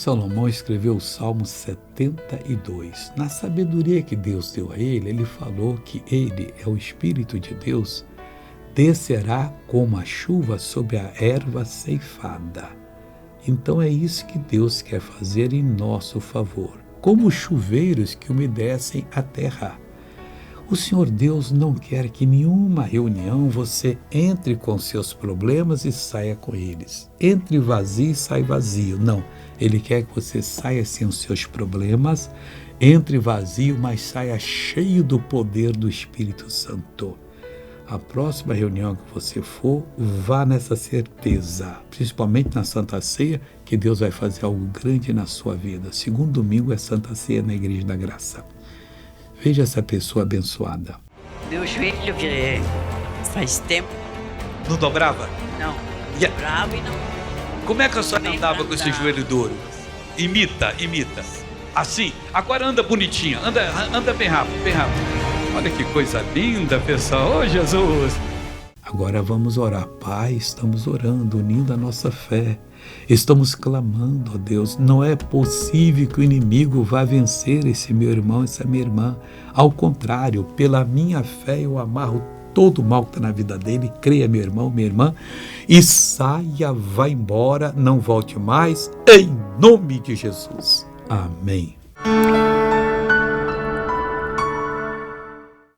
Salomão escreveu o Salmo 72. Na sabedoria que Deus deu a ele, ele falou que ele é o Espírito de Deus, descerá como a chuva sobre a erva ceifada. Então é isso que Deus quer fazer em nosso favor, como chuveiros que umedecem a terra. O Senhor Deus não quer que nenhuma reunião você entre com seus problemas e saia com eles. Entre vazio e sai vazio. Não, Ele quer que você saia sem os seus problemas, entre vazio, mas saia cheio do poder do Espírito Santo. A próxima reunião que você for, vá nessa certeza, principalmente na Santa Ceia, que Deus vai fazer algo grande na sua vida. Segundo domingo é Santa Ceia na Igreja da Graça. Veja essa pessoa abençoada. Meu joelho que faz tempo. Não dobrava? Não. Dobrava e não. Como é que a senhora andava com esse joelho duro? Imita. Assim. Agora anda bonitinha. Anda bem rápido, bem rápido. Olha que coisa linda, pessoal. Ô, Jesus! Agora vamos orar. Pai, estamos orando, unindo a nossa fé. Estamos clamando, ó Deus. Não é possível que o inimigo vá vencer esse meu irmão, essa minha irmã. Ao contrário, pela minha fé eu amarro todo o mal que está na vida dele. Creia, meu irmão, minha irmã, e saia, vá embora, não volte mais, em nome de Jesus. Amém.